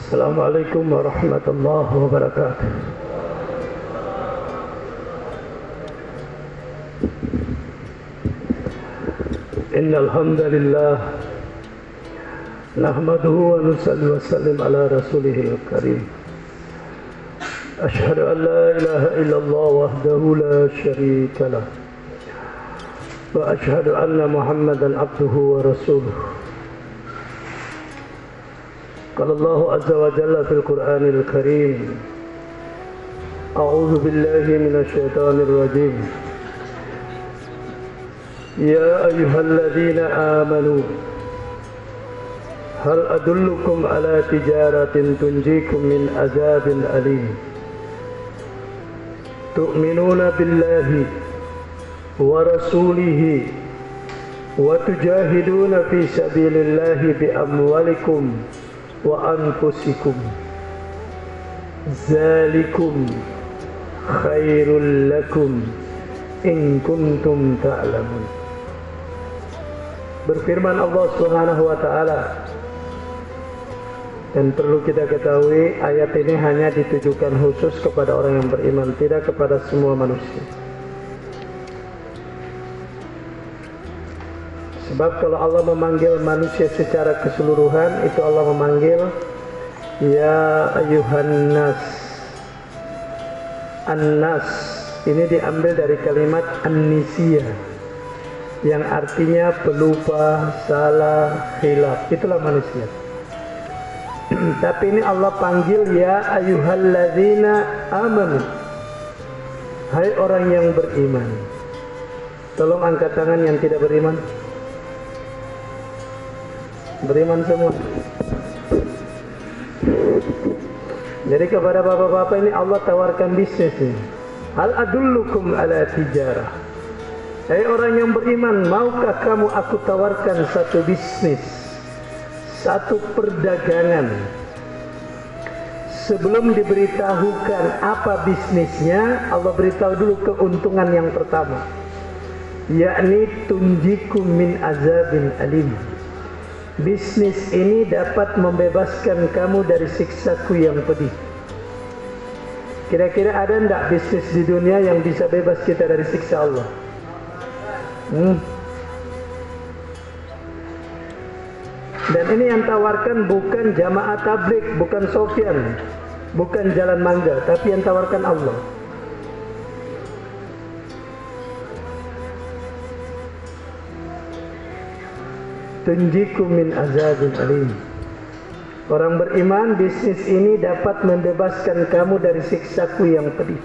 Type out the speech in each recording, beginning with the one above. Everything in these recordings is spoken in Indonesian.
Assalamualaikum warahmatullahi wabarakatuh. Innal hamdalillah nahmaduhu wa nusalli wa sallim ala rasulihil karim. Ashhadu an la ilaha illallah wahdahu la syarika lah. Wa ashhadu anna Muhammadan abduhu wa rasuluh. Qala Allahu azza wa jalla fil Qur'anil Karim. A'udzu billahi minasy syaithanir rajim. Ya ayyuhalladzina amanu hal adullukum ala tijaratin tunjikum min azabin alim. Tu'minuna billahi wa rasulihi wa tujahiduna fi sabilillahi bi amwalikum wa anfusikum. Zalikum khairul lakum in kuntum ta'lamun. Berfirman Allah Subhanahu wa taala, dan perlu kita ketahui ayat ini hanya ditujukan khusus kepada orang yang beriman, tidak kepada semua manusia. Sebab kalau Allah memanggil manusia secara keseluruhan, itu Allah memanggil ya ayuhan nas. An-nas ini diambil dari kalimat an-nisiyah yang artinya pelupa, salah, khilaf. Itulah manusia. Tapi ini Allah panggil ya ayyuhalladzina amanu. Hai orang yang beriman. Tolong angkat tangan yang tidak beriman. Beriman semua. Jadi kepada bapak-bapak ini Allah tawarkan bisnis ini. Hal adullukum ala tijarah. Hai orang yang beriman, maukah kamu aku tawarkan satu bisnis, satu perdagangan? Sebelum diberitahukan apa bisnisnya, Allah beritahu dulu keuntungan yang pertama, yakni tunjikum min azabin alim. Bisnis ini dapat membebaskan kamu dari siksaku yang pedih. Kira-kira ada enggak bisnis di dunia yang bisa bebas kita dari siksa Allah? Dan ini yang tawarkan bukan jamaah tabligh, bukan Sofyan, bukan Jalan Mangga, tapi yang tawarkan Allah. Tunjikum min azabin alim. Orang beriman, bisnis ini dapat membebaskan kamu dari siksaku yang pedih.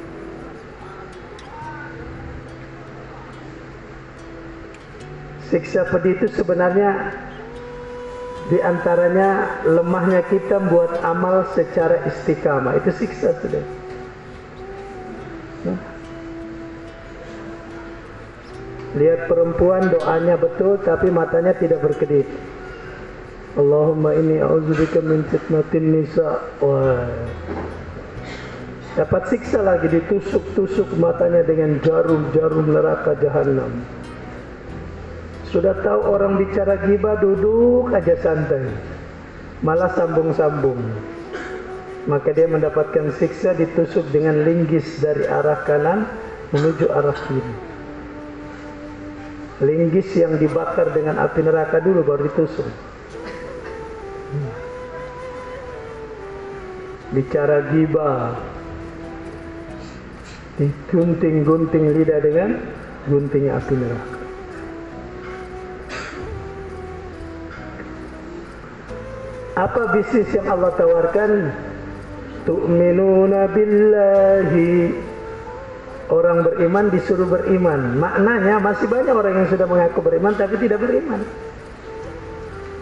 Siksa pedih itu sebenarnya diantaranya lemahnya kita buat amal secara istiqamah. Itu siksa sudah. Lihat perempuan doanya betul tapi matanya tidak berkedip. Allahumma inni a'udzubika min fitnatin nisa. Wah. Dapat siksa lagi, ditusuk-tusuk matanya dengan jarum-jarum neraka jahanam. Sudah tahu orang bicara ghibah, duduk aja santai, malah sambung-sambung. Maka dia mendapatkan siksa, ditusuk dengan linggis dari arah kanan menuju arah kiri. Linggis yang dibakar dengan api neraka dulu baru ditusuk. Bicara ghibah, digunting-gunting lidah dengan guntingnya api neraka. Apa bisnis yang Allah tawarkan? Tu'minuna billahi. Orang beriman disuruh beriman. Maknanya masih banyak orang yang sudah mengaku beriman tapi tidak beriman.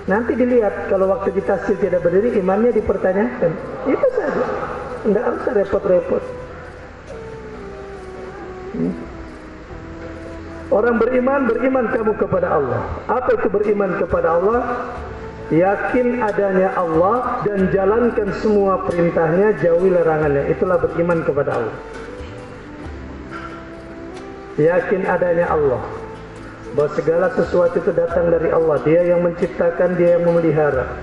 Nanti dilihat kalau waktu ditafsir tidak berdiri, imannya dipertanyakan. Itu saja. Tidak usah repot-repot. Orang beriman kamu kepada Allah. Apa itu beriman kepada Allah? Yakin adanya Allah dan jalankan semua perintahnya, jauhi larangannya. Itulah beriman kepada Allah. Yakin adanya Allah, bahwa segala sesuatu itu datang dari Allah. Dia yang menciptakan, Dia yang memelihara.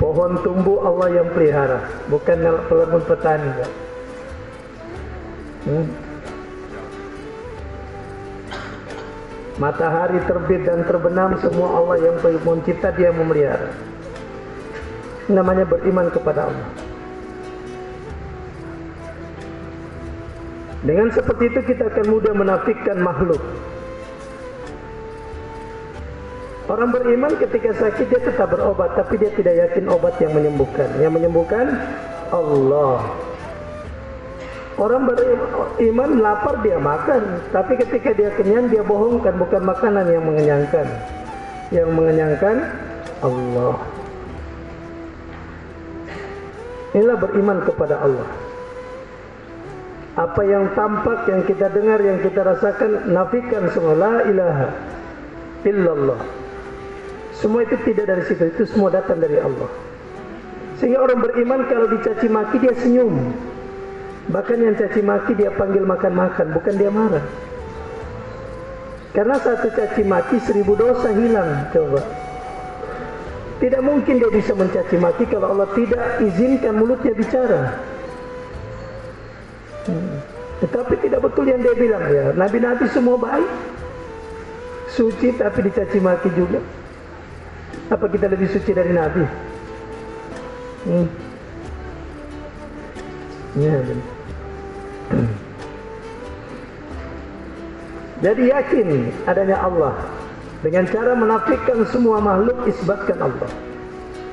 Pohon tumbuh Allah yang pelihara, bukan pelamun petani. Matahari terbit dan terbenam, semua Allah yang mencipta, Dia memelihara. Namanya beriman kepada Allah. Dengan seperti itu kita akan mudah menafikan makhluk. Orang beriman ketika sakit dia tetap berobat, tapi dia tidak yakin obat yang menyembuhkan. Yang menyembuhkan Allah. Orang beriman lapar dia makan, tapi ketika dia kenyang dia bohongkan, bukan makanan yang mengenyangkan. Yang mengenyangkan Allah. Inilah beriman kepada Allah. Apa yang tampak, yang kita dengar, yang kita rasakan, nafikan semua. La ilaha illallah. Semua itu tidak dari situ, itu semua datang dari Allah. Sehingga orang beriman kalau dicaci maki dia senyum. Bahkan yang caci maki dia panggil makan-makan, bukan dia marah. Karena satu caci maki 1000 dosa hilang. Coba. Tidak mungkin dia bisa mencaci maki kalau Allah tidak izinkan mulutnya bicara. Tetapi tidak betul yang dia bilang ya. Nabi-nabi semua baik, suci, tapi dicaci maki juga. Apa kita lebih suci dari Nabi? Ya, jadi yakin adanya Allah. Dengan cara menafikan semua makhluk, isbatkan Allah.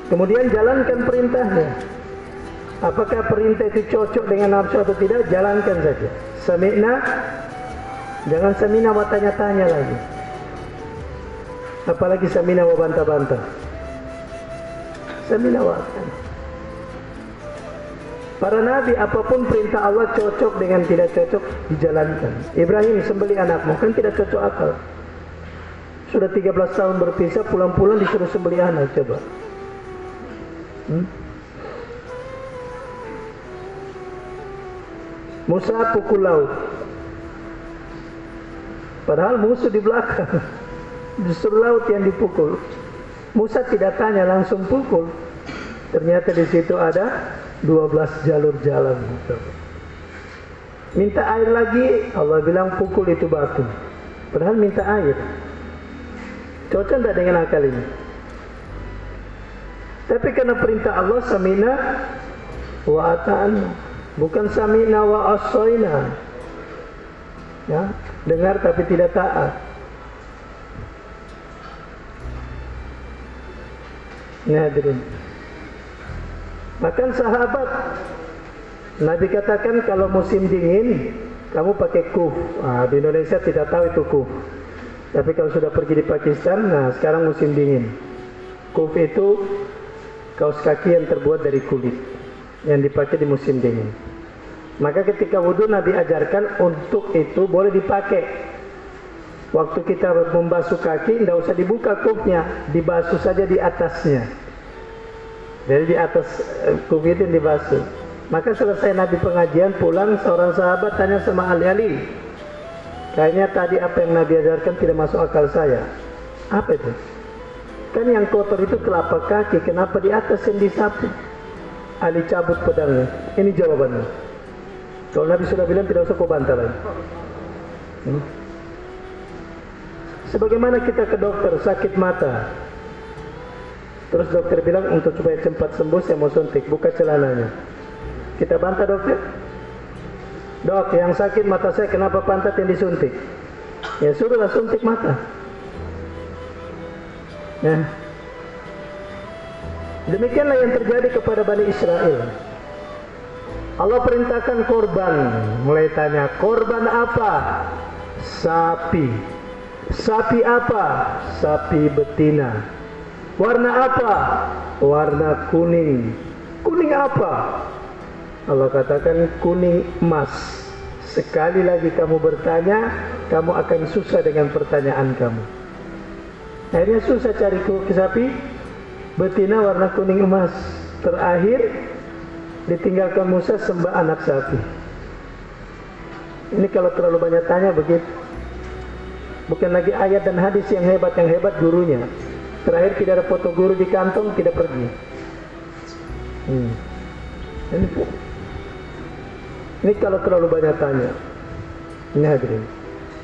Kemudian jalankan perintahnya. Apakah perintah itu cocok dengan nafsu atau tidak? Jalankan saja. Sami'na. Jangan sami'na wa tanya-tanya lagi. Apalagi sami'na wa bantah-bantah. Sami'na wa tanya. Para nabi apapun perintah Allah cocok dengan tidak cocok dijalankan. Ibrahim sembelih anakmu, kan tidak cocok akal. Sudah 13 tahun berpisah, pulang-pulang disuruh sembelih anak, coba. Musa pukul laut. Padahal musuh di belakang. Justru laut yang dipukul. Musa tidak tanya, langsung pukul. Ternyata di situ ada 12 jalur jalan. Minta air lagi, Allah bilang pukul itu batu. Padahal minta air. Cocok tidak dengan akal ini? Tapi karena perintah Allah, samina wa ata'ana. Bukan samina wa asoina. Ya, dengar tapi tidak taat. Hadirin. Bahkan sahabat Nabi katakan kalau musim dingin kamu pakai kuf. Di Indonesia tidak tahu itu kuf. Tapi kalau sudah pergi di Pakistan, nah sekarang musim dingin. Kuf itu kaos kaki yang terbuat dari kulit yang dipakai di musim dingin. Maka ketika wudhu Nabi ajarkan untuk itu boleh dipakai. Waktu kita membasuh kaki tidak usah dibuka kufnya, dibasuh saja di atasnya. Jadi di atas kuf itu dibasuh. Maka selesai Nabi pengajian pulang, seorang sahabat tanya sama Ali, kayaknya tadi apa yang Nabi ajarkan tidak masuk akal saya. Apa itu? Kan yang kotor itu telapak kaki, kenapa di atas yang disapu? Ali cabut pedangnya. Ini jawabannya. Kalau Nabi sudah bilang tidak usah kau bantah lagi. Sebagaimana kita ke dokter sakit mata, terus dokter bilang untuk supaya cepat sembuh saya mau suntik, buka celananya. Kita bantah dokter. Dok, yang sakit mata saya kenapa pantat yang disuntik? Ya suruhlah suntik mata. Nah, demikianlah yang terjadi kepada Bani Israel. Allah perintahkan korban. Mulai tanya, korban apa? Sapi. Sapi apa? Sapi betina. Warna apa? Warna kuning. Kuning apa? Allah katakan kuning emas. Sekali lagi kamu bertanya, kamu akan susah dengan pertanyaan kamu. Akhirnya susah cari sapi betina warna kuning emas. Terakhir ditinggalkan Musa sembah anak sapi. Ini kalau terlalu banyak tanya begitu. Bukan lagi ayat dan hadis yang hebat gurunya. Terakhir tidak ada foto guru di kantong, tidak pergi. Ini kalau terlalu banyak tanya. Ini hadirin.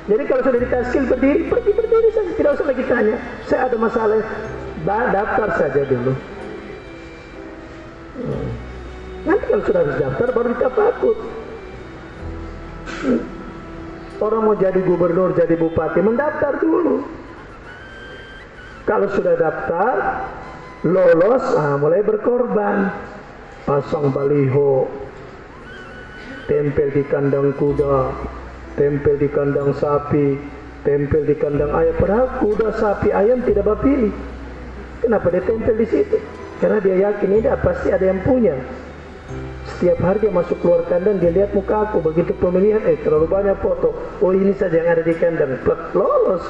Jadi kalau sudah ditaskil berdiri, pergi berdiri saja, tidak usah lagi tanya. Saya ada masalah, daftar saja dulu. Nanti kalau sudah harus daftar, baru ditafakkur. Orang mau jadi gubernur, jadi bupati, mendaftar dulu. Kalau sudah daftar, lolos, mulai berkorban. Pasang baliho, tempel di kandang kuda, tempel di kandang sapi, tempel di kandang ayam. Padahal kuda, sapi, ayam tidak pilih. Kenapa dia tempel di situ? Karena dia yakin ini pasti ada yang punya. Setiap hari dia masuk keluar kandang, dia lihat muka aku. Begitu pemilihan, terlalu banyak foto. Oh, ini saja yang ada di kandang. Lolos.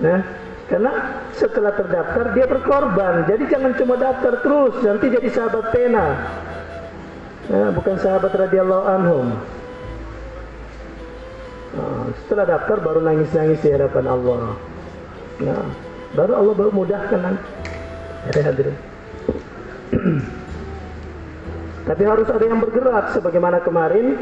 Nah, karena setelah terdaftar dia berkorban. Jadi jangan cuma daftar terus, nanti jadi sahabat pena. Bukan sahabat radhiyallahu anhum. Setelah daftar baru nangis-nangis di hadapan Allah. Baru Allah baru mudahkan nanti. Hadirin. Tapi harus ada yang bergerak, sebagaimana kemarin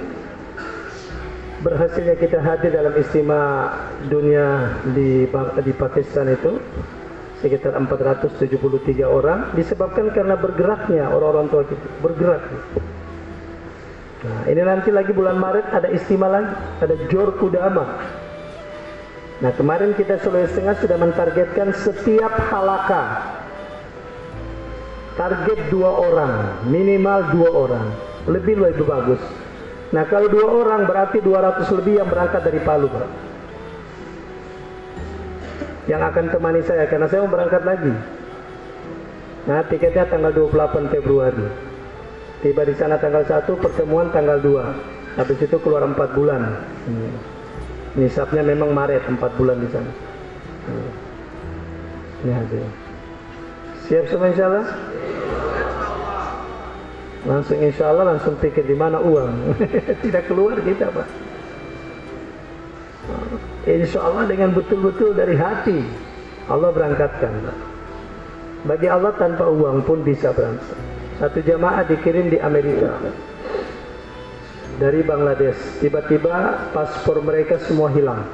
berhasilnya kita hadir dalam istimewa dunia di Pakistan itu sekitar 473 orang, disebabkan karena bergeraknya orang-orang tua kita, bergerak. Nah, ini nanti lagi bulan Maret ada istimewa lagi, ada Jor Kudama. Nah, kemarin kita Sulawesi Tengah sudah mentargetkan setiap halaka target 2 orang, minimal 2 orang, lebih bagus. Nah, kalau 2 orang berarti 200 lebih yang berangkat dari Palu, Pak. Yang akan temani saya, karena saya mau berangkat lagi. Nah, tiketnya tanggal 28 Februari. Tiba di sana tanggal 1, pertemuan tanggal 2. Habis itu keluar 4 bulan. Nisabnya memang Maret, 4 bulan di sana. Ini hasil. Siap semua insya Allah? Langsung insya Allah langsung pikir di mana uang. Tidak keluar kita, Pak. Insya Allah dengan betul-betul dari hati Allah berangkatkan, Pak. Bagi Allah tanpa uang pun bisa berangkat. Satu jamaah dikirim di Amerika dari Bangladesh. Tiba-tiba paspor mereka semua hilang,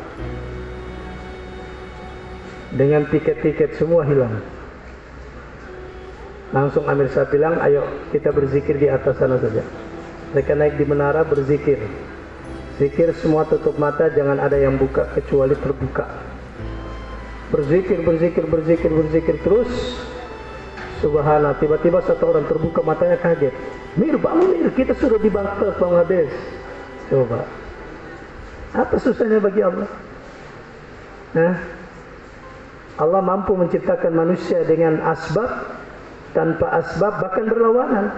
dengan tiket-tiket semua hilang. Langsung Amir Syah bilang, ayo kita berzikir di atas sana saja. Mereka naik di menara berzikir. Zikir semua tutup mata, jangan ada yang buka kecuali terbuka. Berzikir terus. Subhanallah, tiba-tiba satu orang terbuka matanya kaget. Mir, bangun Mir, kita sudah di Bangladesh. Coba. Apa susahnya bagi Allah? Allah mampu menciptakan manusia dengan asbab, tanpa asbab, bahkan berlawanan.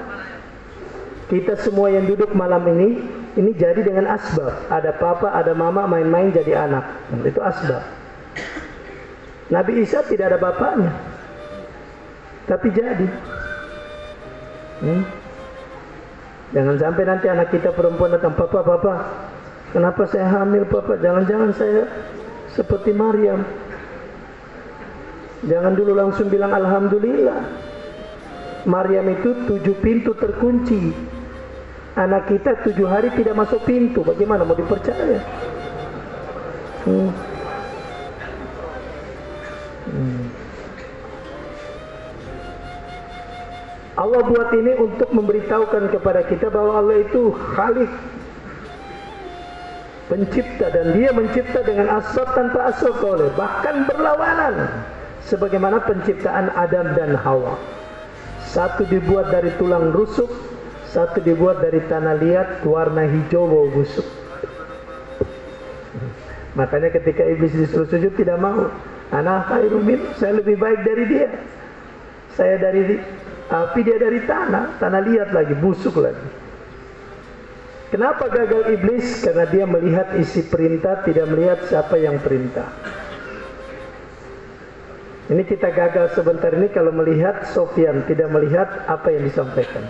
Kita semua yang duduk malam ini jadi dengan asbab. Ada papa, ada mama, main-main jadi anak. Itu asbab. Nabi Isa tidak ada bapaknya, tapi jadi. Jangan sampai nanti anak kita perempuan datang, papa, kenapa saya hamil, papa? Jangan-jangan saya seperti Maryam. Jangan dulu langsung bilang alhamdulillah. Maryam itu 7 pintu terkunci. Anak kita 7 hari tidak masuk pintu. Bagaimana mau dipercaya? Allah buat ini untuk memberitahukan kepada kita bahwa Allah itu Khalik, pencipta, dan dia mencipta dengan asbab tanpa asbab boleh, bahkan berlawanan. Sebagaimana penciptaan Adam dan Hawa. Satu dibuat dari tulang rusuk, satu dibuat dari tanah liat warna hijau bau busuk. Makanya ketika iblis disuruh sujud tidak mau. Ana khairum min, saya lebih baik dari dia. Saya dari api, dia dari tanah liat lagi, busuk lagi. Kenapa gagal iblis? Karena dia melihat isi perintah, tidak melihat siapa yang perintah. Ini kita gagal sebentar ini kalau melihat Sofyan, tidak melihat apa yang disampaikan.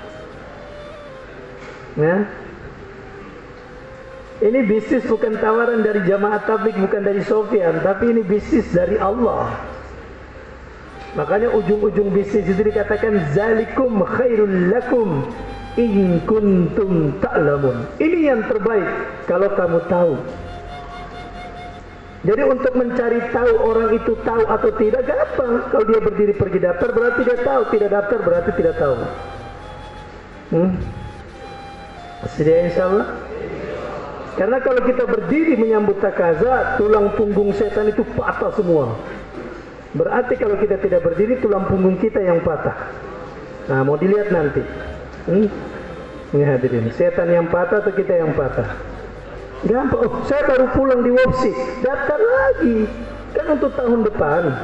Ini bisnis bukan tawaran dari jamaah tabligh, bukan dari Sofyan, tapi ini bisnis dari Allah. Makanya ujung-ujung bisnis itu dikatakan zalikum khairul lakum in kuntum ta'lamun. Ini yang terbaik kalau kamu tahu. Jadi untuk mencari tahu orang itu tahu atau tidak gampang. Kalau dia berdiri pergi daftar berarti dia tahu, tidak daftar berarti tidak tahu. Sedia insyaallah. Karena kalau kita berdiri menyambut takaza, tulang punggung setan itu patah semua. Berarti kalau kita tidak berdiri, tulang punggung kita yang patah. Nah, mau dilihat nanti. Ini hadirin, setan yang patah atau kita yang patah? Gampang. Oh, saya baru pulang di Wopsi, daftar lagi. Kan untuk tahun depan.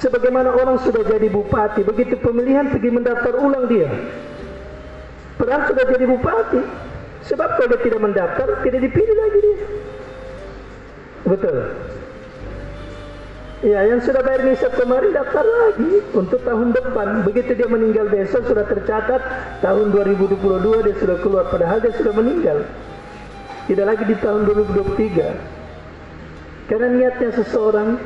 Sebagaimana orang sudah jadi bupati, begitu pemilihan pergi mendaftar ulang dia. Padahal sudah jadi bupati. Sebab kalau dia tidak mendaftar, tidak dipilih lagi dia. Betul. Ya, yang sudah bayar nisab kemarin daftar lagi untuk tahun depan. Begitu dia meninggal besok sudah tercatat tahun 2022 dia sudah keluar, padahal dia sudah meninggal. Tidak lagi di tahun 2023. Karena niatnya seseorang.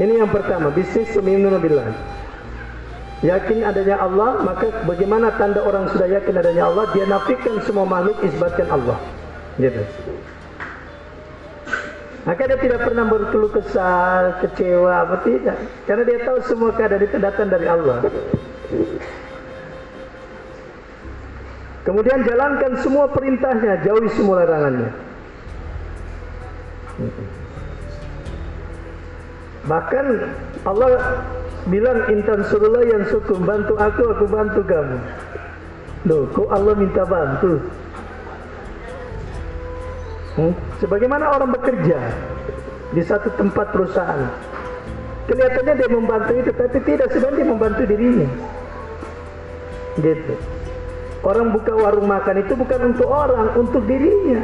Ini yang pertama, bisnis tu'minuna billah. Yakin adanya Allah, maka bagaimana tanda orang sudah yakin adanya Allah? Dia nafikan semua makhluk, isbatkan Allah. Gitu. Maka dia tidak pernah berkeluh kesal, kecewa, apa tidak. Karena dia tahu semua keadaan itu datang dari Allah. Kemudian jalankan semua perintahnya, jauhi semua larangannya. Bahkan Allah bilang intan surullah yang sukum, bantu aku bantu kamu. Loh, kok Allah minta bantu? Sebagaimana orang bekerja di satu tempat perusahaan, kelihatannya dia membantu itu, tapi tidak, sebenarnya dia membantu dirinya. Gitu. Orang buka warung makan itu bukan untuk orang, untuk dirinya.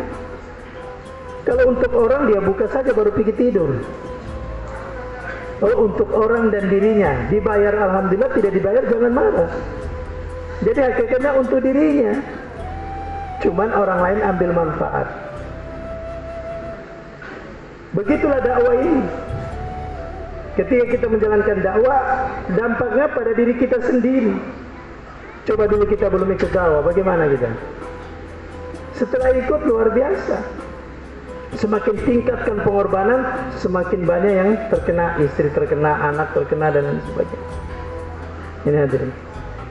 Kalau untuk orang dia buka saja baru pergi tidur. Kalau untuk orang dan dirinya dibayar alhamdulillah, tidak dibayar jangan marah. Jadi hakikatnya untuk dirinya. Cuman orang lain ambil manfaat. Begitulah dakwah ini. Ketika kita menjalankan dakwah, dampaknya pada diri kita sendiri. Coba dulu kita belum ikut dakwah, bagaimana kita? Setelah ikut luar biasa. Semakin tingkatkan pengorbanan, semakin banyak yang terkena, istri terkena, anak terkena dan lain sebagainya. Ini hadirin.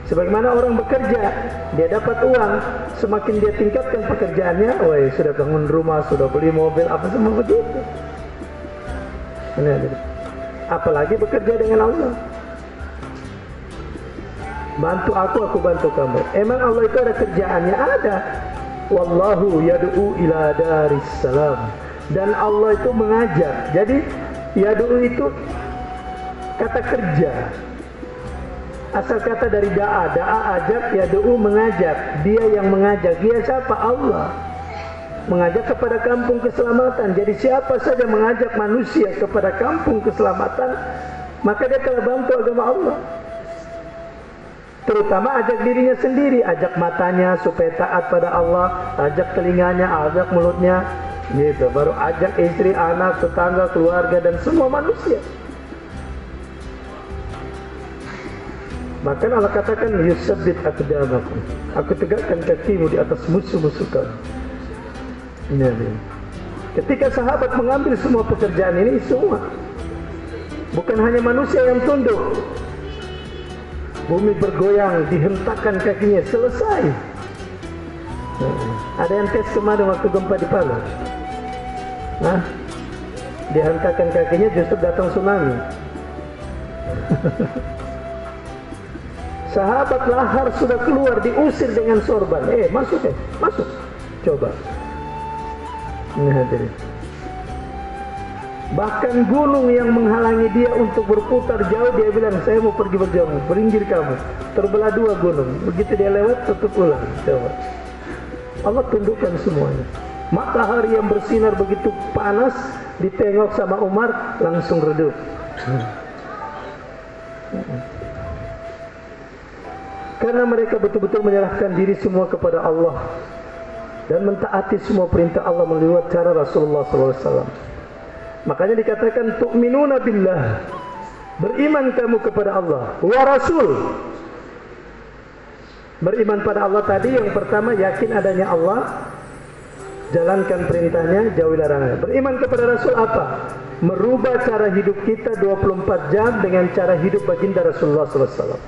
Sebagaimana orang bekerja, dia dapat uang, semakin dia tingkatkan pekerjaannya, wah sudah bangun rumah, sudah beli mobil, apa semua begitu. Ini hadirin. Apalagi bekerja dengan Allah. Bantu aku bantu kamu. Emang Allah itu ada kerjaannya? Ada. Wallahu yad'u ila daris salam. Dan Allah itu mengajak. Jadi yad'u itu kata kerja. Asal kata dari da'a. Da'a ajak, yad'u mengajak. Dia yang mengajak. Dia siapa? Allah. Mengajak kepada kampung keselamatan. Jadi siapa saja mengajak manusia kepada kampung keselamatan, maka dia telah bantu agama Allah. Terutama ajak dirinya sendiri, ajak matanya supaya taat pada Allah, ajak telinganya, ajak mulutnya, gitu. Baru ajak istri, anak, tetangga, keluarga dan semua manusia. Maka Allah katakan yusabbit aqdamakum. Aku tegakkan kakimu di atas musuh-musuh kamu. Ini. Ketika sahabat mengambil semua pekerjaan ini semua, bukan hanya manusia yang tunduk. Bumi bergoyang, dihentakkan kakinya, selesai. Ada yang tes kemarin waktu gempa di Palu. Dihentakkan kakinya justru datang tsunami. Sahabat lahar sudah keluar, diusir dengan sorban. Masuk masuk. Coba. Ini hadirin. Bahkan gunung yang menghalangi dia untuk berputar jauh, dia bilang, saya mau pergi berjauh, beringgir kamu. Terbelah dua gunung. Begitu dia lewat, tutup ulang. Coba. Allah tundukkan semuanya. Matahari yang bersinar begitu panas, ditengok sama Umar, langsung redup. Karena mereka betul-betul menyerahkan diri semua kepada Allah dan mentaati semua perintah Allah melalui cara Rasulullah SAW. Makanya dikatakan tu'minuna billah, beriman kamu kepada Allah, wa rasul. Beriman pada Allah tadi yang pertama yakin adanya Allah, jalankan perintahnya, jauhi larangannya. Beriman kepada Rasul apa? Merubah cara hidup kita 24 jam dengan cara hidup baginda Rasulullah SAW.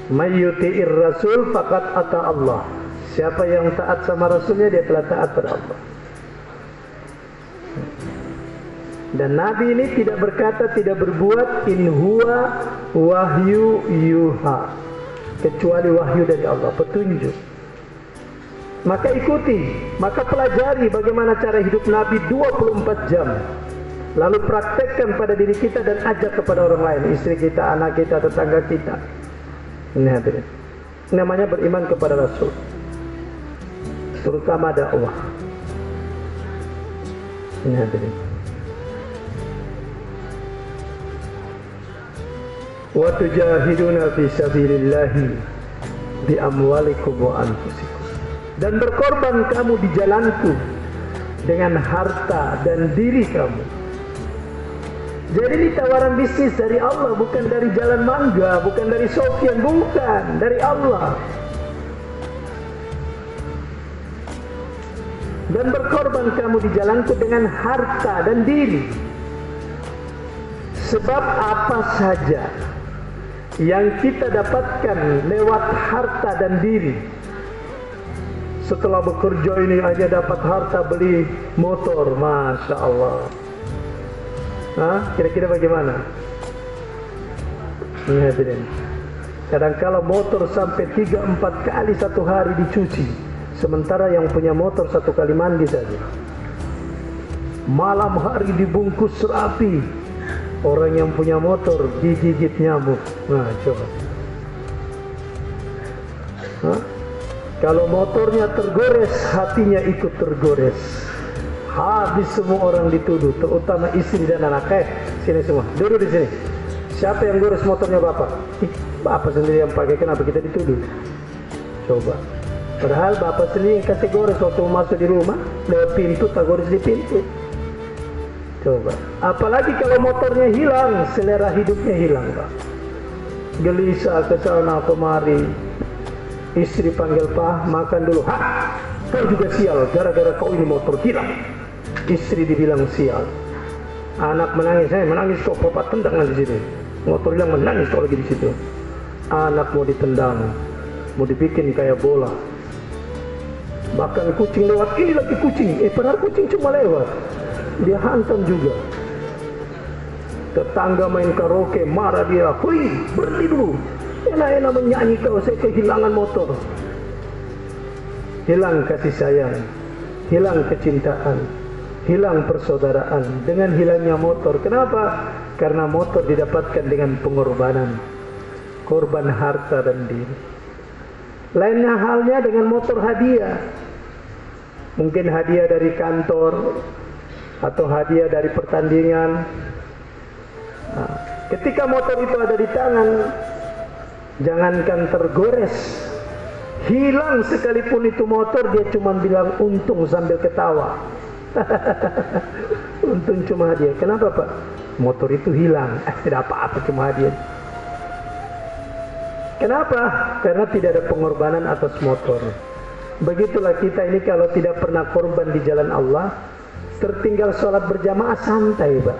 Mayyuti'ir Rasul faqad ata Allah. Siapa yang taat sama Rasulnya, dia telah taat pada Allah. Dan Nabi ini tidak berkata, tidak berbuat in huwa wahyu yuha, kecuali wahyu dari Allah, petunjuk. Maka ikuti, maka pelajari bagaimana cara hidup Nabi 24 jam. Lalu praktekkan pada diri kita dan ajak kepada orang lain, istri kita, anak kita, tetangga kita. Ini hadirin, namanya beriman kepada Rasul, terutama dakwah. Ini hadirin. Wa tujahiduna fi sabilillahi bi amwalikum wa anfusikum. Dan berkorban kamu di jalanku dengan harta dan diri kamu. Jadi ini tawaran bisnis dari Allah, bukan dari Jalan Mangga, bukan dari Sofyan, bukan, dari Allah. Dan berkorban kamu di jalanku dengan harta dan diri. Sebab apa saja yang kita dapatkan lewat harta dan diri, setelah bekerja ini aja dapat harta, beli motor, Masya Allah. Kira-kira bagaimana? Ini hadirin, kadang-kala motor sampai 3-4 kali satu hari dicuci, sementara yang punya motor 1 kali mandi saja. Malam hari dibungkus rapi, orang yang punya motor digigit nyamuk. Nah, coba. Kalau motornya tergores, hatinya ikut tergores. Habis semua orang dituduh, terutama istri dan anak. Sini semua, duduk di sini. Siapa yang gores motornya bapak? Bapak sendiri yang pakai, kenapa kita dituduh? Coba. Padahal bapak sendiri yang kasih gores waktu masuk di rumah, lewat pintu, tak gores di pintu. Coba. Apalagi kalau motornya hilang, selera hidupnya hilang, Pak. Gelisah ke sana kemari. Istri panggil, Pak, makan dulu. Kau juga sial, gara-gara kau ini motor hilang. Istri dibilang sial. Anak menangis, menangis kok, Papa tendang di sini. Motor hilang, menangis kau lagi di situ. Anak mau ditendang, mau dibikin kayak bola. Bahkan kucing lewat, ini lagi kucing. Padahal kucing cuma lewat, dia hantam juga. Tetangga main karaoke, marah dia. Woi, berhenti dulu. Enak-enak menyanyi kau, saya kehilangan motor. Hilang kasih sayang, hilang kecintaan, hilang persaudaraan dengan hilangnya motor. Kenapa? Karena motor didapatkan dengan pengorbanan, korban harta dan diri. Lainnya halnya dengan motor hadiah. Mungkin hadiah dari kantor atau hadiah dari pertandingan. Ketika motor itu ada di tangan, jangankan tergores, hilang sekalipun itu motor, dia cuma bilang untung sambil ketawa. Untung cuma hadiah. Kenapa, Pak? Motor itu hilang. Tidak apa-apa, cuma hadiah. Kenapa? Karena tidak ada pengorbanan atas motor. Begitulah kita ini kalau tidak pernah korban di jalan Allah, tertinggal sholat berjamaah santai, Pak.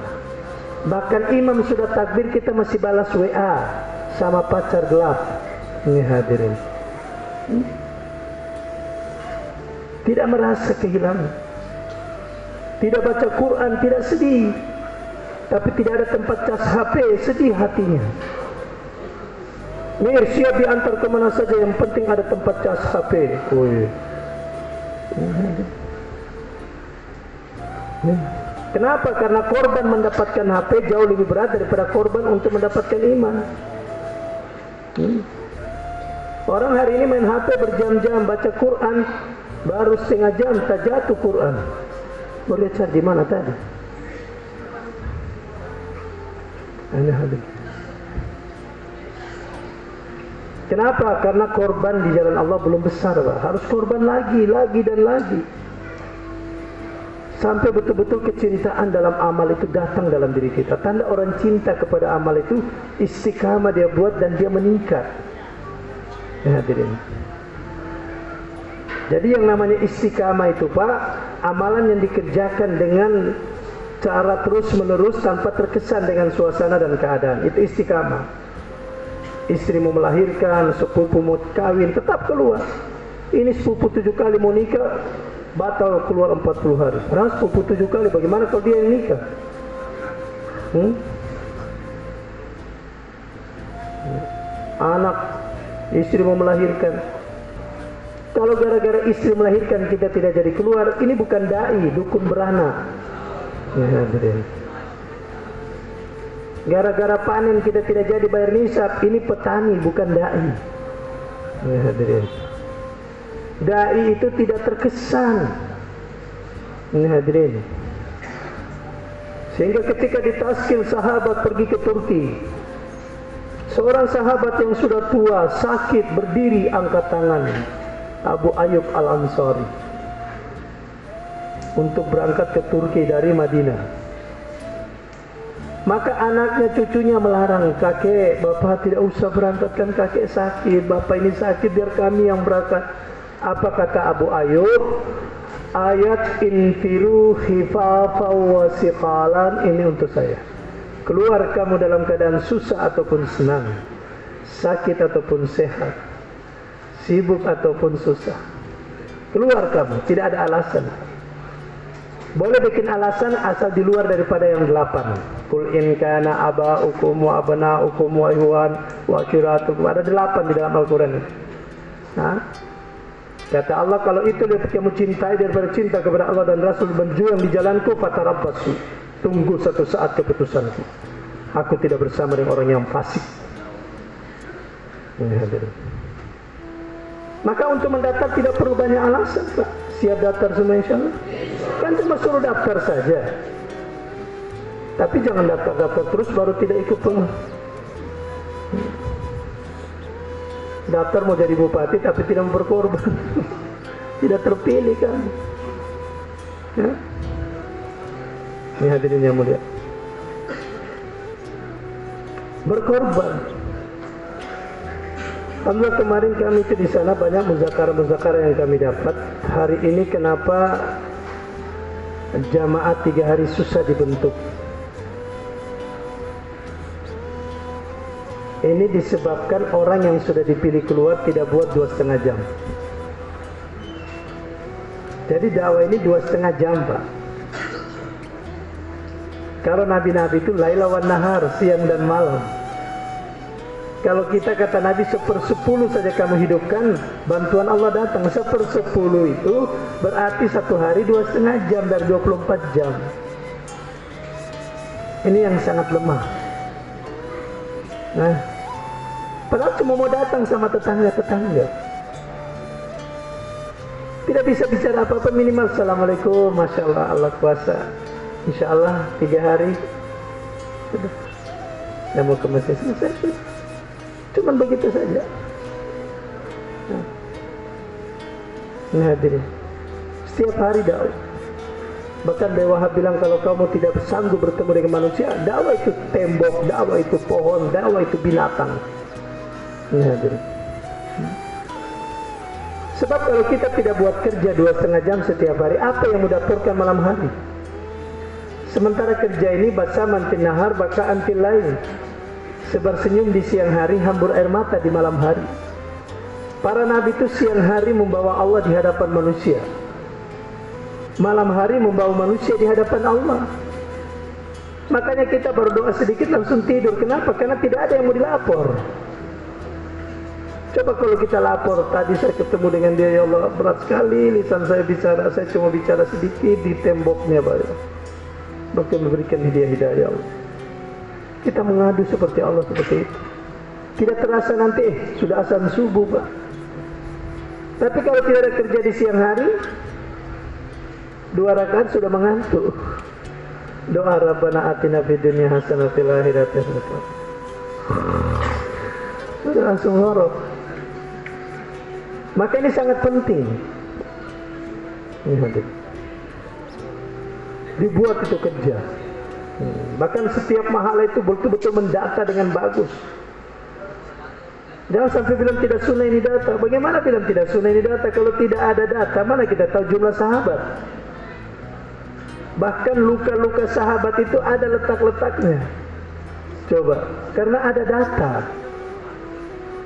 Bahkan imam sudah takbir, kita masih balas WA sama pacar gelap. Ini hadirin, tidak merasa kehilangan, tidak baca Quran, tidak sedih. Tapi tidak ada tempat cas HP, sedih hatinya. Siap diantar kemana saja, yang penting ada tempat cas HP. Kenapa? Karena korban mendapatkan HP jauh lebih berat daripada korban untuk mendapatkan iman. Orang hari ini main HP berjam-jam, baca Quran baru setengah jam tak jatuh Quran. Boleh cari di mana tadi? Ini hadis. Kenapa? Karena korban di jalan Allah belum besar, Pak. Harus korban lagi dan lagi. sampai betul-betul kecintaan dalam amal itu datang dalam diri kita. Tanda orang cinta kepada amal itu istiqamah dia buat dan dia meningkat. Ya, hadirin. Jadi yang namanya istiqamah itu Pak, amalan yang dikerjakan dengan cara terus menerus tanpa terkesan dengan suasana dan keadaan, itu istiqamah. Istri mau melahirkan, sepupu mau kawin, tetap keluar. Ini sepupu 7 kali mau nikah, batal keluar 40 hari. Karena sepupu 7 kali, bagaimana kalau dia yang nikah? Anak, istri mau melahirkan. Kalau gara-gara istri melahirkan kita tidak jadi keluar, ini bukan dai, dukun beranak. Ya, gara-gara panen kita tidak jadi bayar nisab, ini petani bukan dai. Ya, hadirin. Dai itu tidak terkesan. Ini hadirin. Sehingga ketika ditazkir sahabat pergi ke Turki, seorang sahabat yang sudah tua, sakit, berdiri angkat tangan, Abu Ayyub Al-Ansari, untuk berangkat ke Turki dari Madinah. Maka anaknya, cucunya melarang, kakek, bapak tidak usah berangkatkan, kakek sakit, bapak ini sakit, biar kami yang berangkat. Apa kata Abu Ayyub? Ayat infiru khifafa wa siqalan, ini untuk saya. Keluar kamu dalam keadaan susah ataupun senang, sakit ataupun sehat, sibuk ataupun susah. Keluar kamu, tidak ada alasan. Boleh bikin alasan asal di luar daripada yang 8. Qul in kana aba'ukum wa abna'ukum wa ikhwan wa akhiratukum. Ada 8 di dalam Al-Quran. Nah, kata Allah, kalau itu lebih kamu cintai daripada cinta kepada Allah dan Rasul, berjuang di jalanku, fatarabbasu, tunggu satu saat keputusanku. Aku tidak bersama dengan orang yang fasik. Maka untuk mendaftar tidak perlu banyak alasan, Pak. Siap daftar semua insyaAllah. Kan cuma suruh daftar saja. Tapi jangan daftar-daftar terus baru tidak ikut pengurus. Daftar mau jadi bupati tapi tidak berkorban. Tidak terpilih kan. Ya. Ini hadirin yang mulia. Berkorban. Alhamdulillah kemarin kami itu di sana banyak muzakara yang kami dapat. Hari ini kenapa jamaah 3 hari susah dibentuk? Ini disebabkan orang yang sudah dipilih keluar tidak buat 2,5 jam. Jadi dakwah ini 2,5 jam, Pak. Kalau nabi-nabi itu laila wan nahar, siang dan malam. Kalau kita kata Nabi 1/10 saja kamu hidupkan, bantuan Allah datang. 1/10 itu berarti 1 hari 2,5 jam dari 24 jam. Ini yang sangat lemah. Nah, padahal cuma mau datang sama tetangga-tetangga. Tidak bisa bicara apa-apa, minimal Assalamualaikum, Masya Allah, Allah kuasa. Insya Allah 3 hari. Sudah. Saya mau ke masjid, selesai. Cuman begitu saja. Nah, hadirin. Setiap hari dakwah. Bahkan Dewa Wahab bilang kalau kamu tidak sanggup bertemu dengan manusia, dakwah itu tembok, dakwah itu pohon, dakwah itu binatang. Nah, hadirin. Sebab kalau kita tidak buat kerja 2,5 jam setiap hari, apa yang mendapurkan malam hari? Sementara kerja ini basaman fil nahar bakaan fil lail. Sebar senyum di siang hari, hambur air mata di malam hari. Para nabi itu siang hari membawa Allah di hadapan manusia, malam hari membawa manusia di hadapan Allah. Makanya kita berdoa sedikit langsung tidur. Kenapa? Karena tidak ada yang mau dilapor. Coba kalau kita lapor, tadi saya ketemu dengan dia, ya Allah berat sekali lisan saya bicara, saya cuma bicara sedikit di temboknya, Pak. Dokter memberikan hidayah Allah. Kita mengadu seperti Allah seperti itu. Tidak terasa nanti sudah azan subuh, Pak. Tapi kalau tidak ada kerja di siang hari, 2 rakaat sudah mengantuk. Doa Rabbana atina fid dunya hasanah fil akhirati hasanah. Sudah langsung ngorok. Maka ini sangat penting. Ini hadir. dibuat itu kerja. Bahkan setiap mahala itu betul-betul mendata dengan bagus. Jangan sampai bilang tidak sunnah ini data. Bagaimana bilang tidak sunnah ini data kalau tidak ada data? Mana kita tahu jumlah sahabat? Bahkan luka-luka sahabat itu ada letak-letaknya. Coba, karena ada data.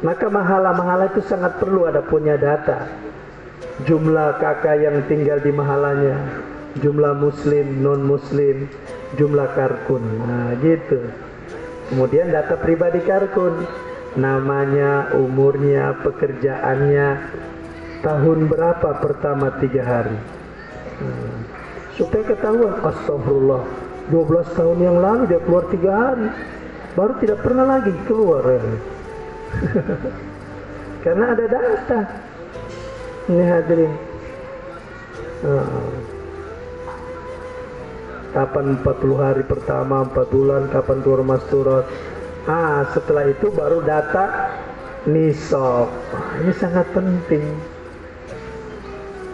Maka mahala-mahala itu sangat perlu ada punya data. Jumlah kakak yang tinggal di mahalanya, jumlah muslim, non-muslim, jumlah karkun. Nah gitu. Kemudian data pribadi karkun, namanya, umurnya, pekerjaannya, tahun berapa pertama 3 hari. Supaya ketahuan, astagfirullah, 12 tahun yang lalu dia keluar 3 hari, baru tidak pernah lagi keluar. Karena ada data. Ini hadirin. Kapan 40 hari pertama, 4 bulan, kapan keluar masturat. Setelah itu baru data nisab. Ini sangat penting.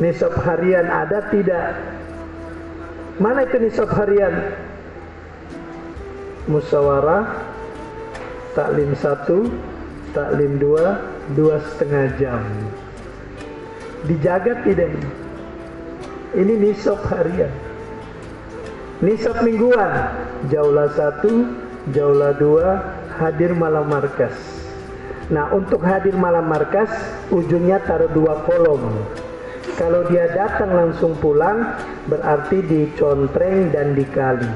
Nisab harian ada tidak? Mana itu nisab harian? Musyawarah, taklim 1, taklim 2, 2,5 jam. Dijaga tidak? Ini nisab harian. Nisab mingguan, jaulah 1, jaulah 2, hadir malam markas. Nah, untuk hadir malam markas, ujungnya taruh 2 kolom. Kalau dia datang langsung pulang, berarti dicontreng dan dikali.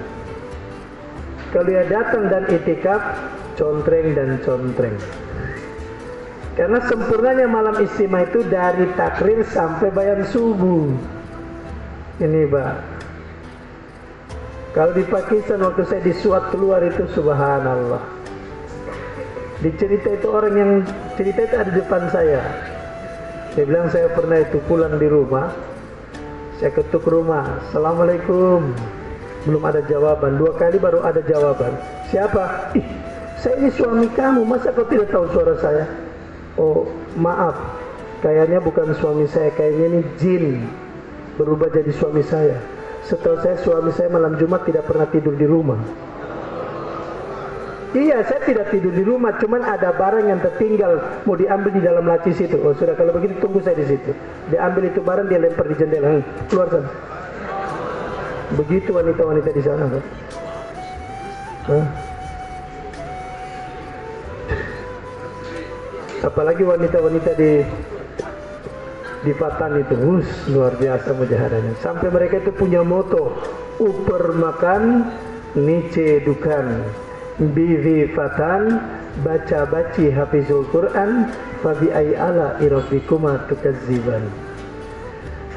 Kalau dia datang dan itikaf, contreng dan contreng. Karena sempurnanya malam istimewa itu dari takrir sampai bayan subuh. Ini Pak. Kalau di Pakistan waktu saya disuat keluar itu subhanallah. Dicerita itu orang yang cerita itu ada di depan saya. Dia bilang saya pernah itu pulang di rumah. Saya ketuk rumah. Assalamualaikum. Belum ada jawaban. 2 kali baru ada jawaban. Siapa? Saya ini suami kamu. Masa kau tidak tahu suara saya? Oh maaf. Kayaknya bukan suami saya. Kayaknya ini jin berubah jadi suami saya. Setahu saya suami saya malam Jumat tidak pernah tidur di rumah. Iya, saya tidak tidur di rumah, cuman ada barang yang tertinggal mau diambil di dalam laci situ. Oh sudah, kalau begitu tunggu saya di situ. Dia ambil itu barang, dia lempar di jendela. Keluar sana. Begitu wanita-wanita di sana, Pak. Apalagi wanita-wanita di Patan itu, luar biasa mujahadannya. Sampai mereka itu punya moto, uper makan, nice dukan. Bivi fatan, baca-baci hafizul Quran, fabi ay ala irabikuma tukadziban.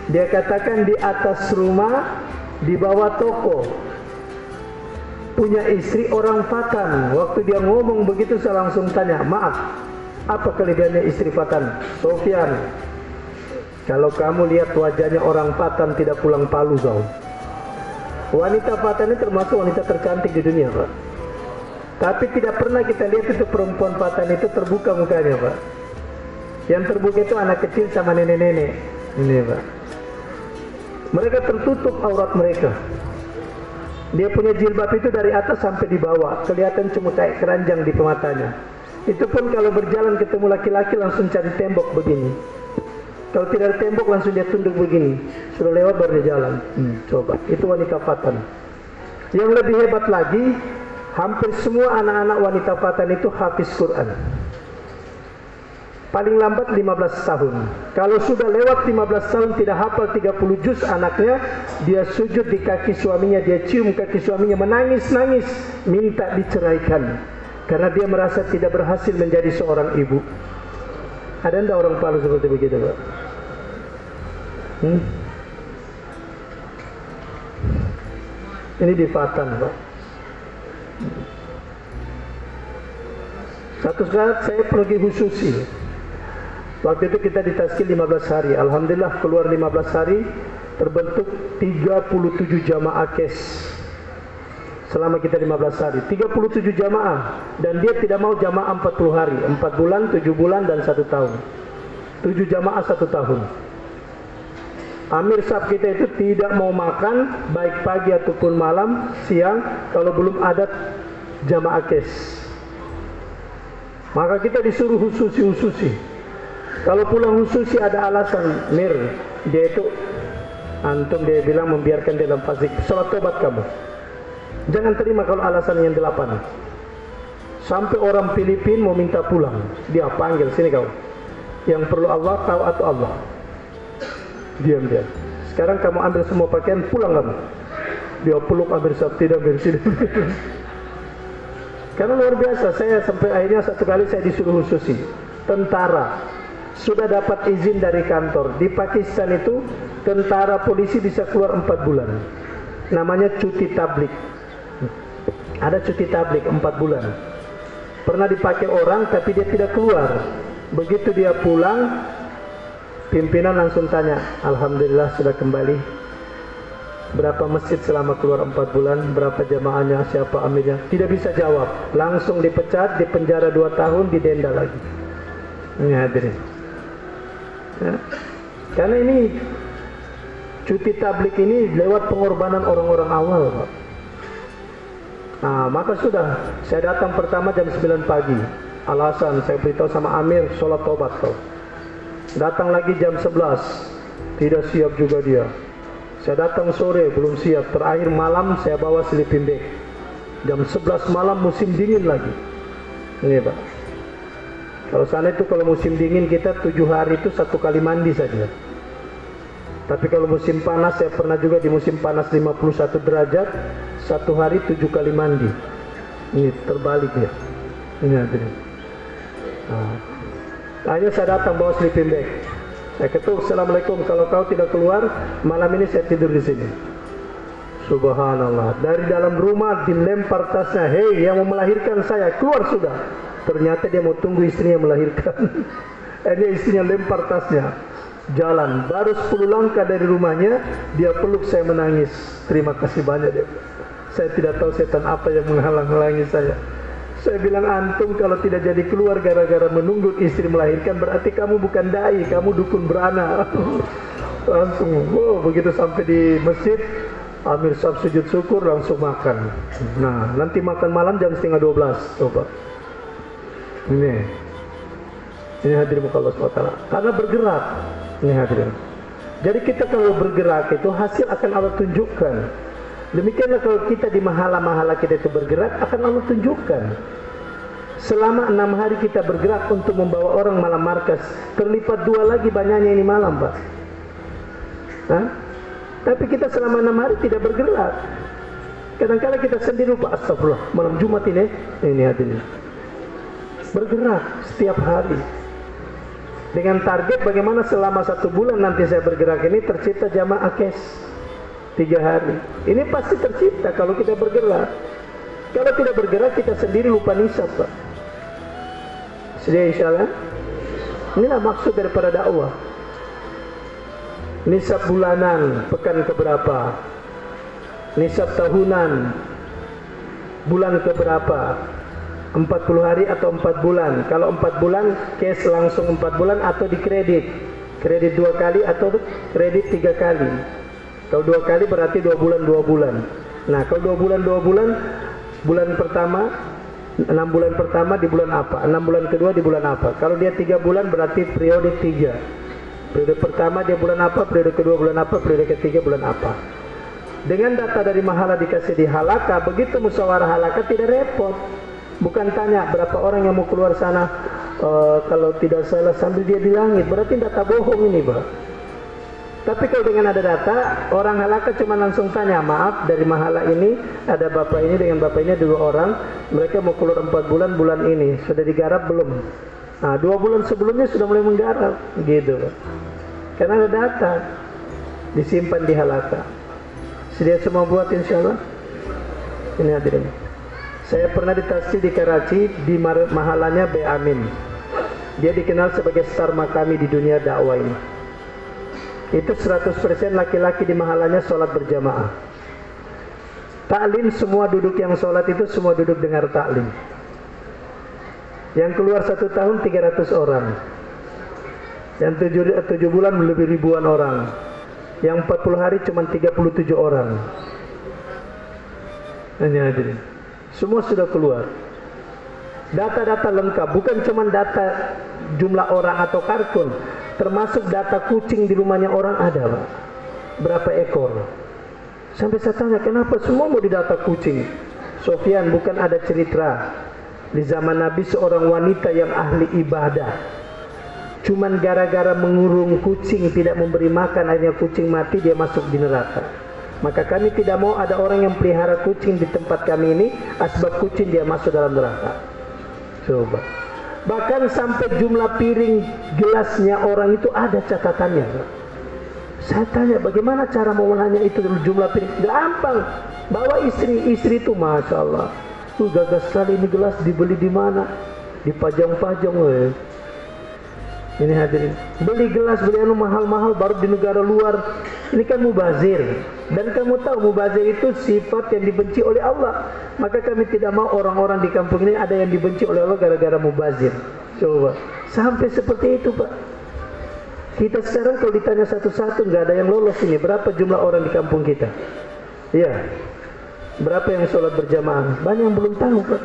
Dia katakan di atas rumah, di bawah toko, punya istri orang Fatan. Waktu dia ngomong begitu saya langsung tanya, maaf, apa kelebihannya istri Fatan? Sofyan, kalau kamu lihat wajahnya orang Fatan tidak pulang Palu kau. Wanita Fatan ini termasuk wanita tercantik di dunia, Pak. Tapi tidak pernah kita lihat itu perempuan Patan itu terbuka mukanya, Pak. Yang terbuka itu anak kecil sama nenek-nenek. Ini, Pak. Mereka tertutup aurat mereka. Dia punya jilbab itu dari atas sampai di bawah. Kelihatan cuma kayak keranjang di matanya. Itu pun kalau berjalan ketemu laki-laki langsung cari tembok begini. Kalau tidak ada tembok langsung dia tunduk begini. Sudah lewat baru dia jalan. Coba, itu wanita Patan. Yang lebih hebat lagi, hampir semua anak-anak wanita Patan itu hafiz Quran. Paling lambat 15 tahun. Kalau sudah lewat 15 tahun tidak hafal 30 juz anaknya, dia sujud di kaki suaminya, dia cium kaki suaminya, menangis-nangis, minta diceraikan. Karena dia merasa tidak berhasil menjadi seorang ibu. Ada enggak orang Palu seperti begitu, Pak? Ini di Patan, Pak. Satu saat saya pergi khususi. Waktu itu kita ditaskil 15 hari. Alhamdulillah keluar 15 hari, terbentuk 37 jamaah kes. Selama kita 15 hari, 37 jamaah. Dan dia tidak mau jamaah 40 hari, 4 bulan, 7 bulan, dan 1 tahun. 7 jamaah 1 tahun. Amir sab kita itu tidak mau makan baik pagi ataupun malam, siang, kalau belum ada jamaah kes. Maka kita disuruh hususi. Kalau pulang hususi ada alasan, Mir, dia itu antum, dia bilang membiarkan dalam fasik, salat tobat kamu. Jangan terima kalau alasan yang 8. Sampai orang Filipina mau minta pulang, dia panggil, sini kau. Yang perlu Allah tahu atau Allah. Diam. Sekarang kamu ambil semua pakaian, pulang kamu. Dia peluk Amir Sab, tidak bersih. Karena luar biasa, saya sampai akhirnya satu kali saya disuruh hususi. Tentara sudah dapat izin dari kantor. Di Pakistan itu tentara polisi bisa keluar 4 bulan. Namanya cuti tablik. Ada cuti tablik 4 bulan. Pernah dipakai orang tapi dia tidak keluar. Begitu dia pulang, pimpinan langsung tanya, alhamdulillah sudah kembali. Berapa masjid selama keluar 4 bulan, berapa jamaahnya, siapa amirnya? Tidak bisa jawab, langsung dipecat, dipenjara 2 tahun, didenda lagi. Ini hadirin ya. Karena ini cuti tablik ini lewat pengorbanan orang-orang awal, Pak. Nah, maka sudah, saya datang pertama jam 9 pagi. Alasan, saya beritahu sama Amir, sholat tobat kau. Datang lagi jam 11, tidak siap juga dia. Saya datang sore, belum siap. Terakhir malam, saya bawa sleeping bag. Jam 11 malam, musim dingin lagi. Ini Pak. Kalau sana itu, kalau musim dingin kita 7 hari itu 1 kali mandi saja. Tapi kalau musim panas, saya pernah juga di musim panas 51 derajat, 1 hari 7 kali mandi. Ini terbalik ya. Ini hadirin. Akhirnya saya datang bawa sleeping bag. Saya ketuk, assalamualaikum. Kalau kau tidak keluar, malam ini saya tidur di sini. Subhanallah. Dari dalam rumah dilempar tasnya. Hei, yang mau melahirkan saya, keluar sudah. Ternyata dia mau tunggu istrinya melahirkan. Ini istrinya lempar tasnya. Jalan, baru 10 langkah dari rumahnya, dia peluk, saya menangis. Terima kasih banyak dia. Saya tidak tahu setan apa yang menghalang-halangi saya. Saya bilang, antum kalau tidak jadi keluar gara-gara menunggu istri melahirkan, berarti kamu bukan dai, kamu dukun beranak. Langsung, begitu sampai di masjid, Amir Sab sujud syukur, langsung makan. Nah, nanti makan malam jam 11:30. Coba. Ini hadirin Allah SWT. Karena bergerak. Ini hadirin. Jadi kita kalau bergerak itu hasil akan Allah tunjukkan. Demikianlah kalau kita di mahala-mahala kita itu bergerak, akan Allah tunjukkan. Selama 6 hari kita bergerak untuk membawa orang malam markas, terlipat 2 lagi banyaknya ini malam, Pak. Hah? Tapi kita selama 6 hari tidak bergerak. Kadang-kadang kita sendiri lupa, astagfirullah, malam Jumat ini hadirin. Bergerak setiap hari. Dengan target bagaimana selama 1 bulan nanti saya bergerak ini tercipta jamaah kes 3 hari. Ini pasti tercipta kalau kita bergerak. Kalau tidak bergerak kita sendiri lupa nisab, Pak. Sedia insyaallah. Inilah maksud daripada dakwah. Nisab bulanan, pekan keberapa? Nisab tahunan, bulan keberapa? 40 hari atau 4 bulan. Kalau 4 bulan, cash langsung 4 bulan atau dikredit. Kredit 2 kali atau kredit 3 kali. Kalau 2 kali berarti 2 bulan 2 bulan. Nah, kalau 2 bulan 2 bulan, bulan pertama 6 bulan pertama di bulan apa? 6 bulan kedua di bulan apa? Kalau dia 3 bulan berarti periode 3. Periode pertama dia bulan apa? Periode kedua bulan apa? Periode ketiga bulan apa? Dengan data dari mahala dikasih di halaka, begitu musyawarah halaka tidak repot. Bukan tanya berapa orang yang mau keluar sana, kalau tidak salah sambil dia di langit, berarti data bohong ini, Pak. Tapi kalau dengan ada data, orang halaka cuma langsung tanya, maaf dari mahala ini ada bapak ini dengan bapak ini 2 orang, mereka mau keluar 4 bulan, bulan ini sudah digarap belum? Nah, 2 bulan sebelumnya sudah mulai menggarap, gitu, Pak. Karena ada data disimpan di halaka. Sedia semua buat insyaallah. Ini hadirin. Saya pernah ditafsir di Karachi di mahalanya B. Amin. Dia dikenal sebagai star makami di dunia dakwah ini. Itu 100% laki-laki di mahalanya sholat berjamaah. Taklim semua duduk yang sholat itu semua duduk dengar taklim. Yang keluar 1 tahun 300 orang. Yang 7 bulan lebih ribuan orang. Yang 40 hari cuma 37 orang. Ini hadirin. Semua sudah keluar. Data-data lengkap, bukan cuma data jumlah orang atau kartun, termasuk data kucing di rumahnya orang ada, Pak. Berapa ekor? Sampai saya tanya, kenapa semua mau didata kucing? Sofyan, bukan ada cerita di zaman Nabi seorang wanita yang ahli ibadah, cuman gara-gara mengurung kucing, tidak memberi makan, akhirnya kucing mati, dia masuk di neraka. Maka kami tidak mau ada orang yang pelihara kucing di tempat kami ini, asbab kucing dia masuk dalam neraka. Coba. Bahkan sampai jumlah piring gelasnya orang itu ada catatannya. Saya tanya, bagaimana cara memenanya itu jumlah piring? Gampang. Bawa istri itu, Masya Allah. Gagah sekali ini gelas, dibeli di mana? Dipajang-pajang. Ini hadirin, beli gelas, beli anu mahal-mahal baru di negara luar. Ini kan mubazir. Dan kamu tahu mubazir itu sifat yang dibenci oleh Allah. Maka kami tidak mau orang-orang di kampung ini ada yang dibenci oleh Allah gara-gara mubazir. Coba, sampai seperti itu, Pak. Kita sekarang kalau ditanya satu-satu nggak ada yang lolos ini. Berapa jumlah orang di kampung kita? Iya. Berapa yang sholat berjamaah? Banyak yang belum tahu, Pak.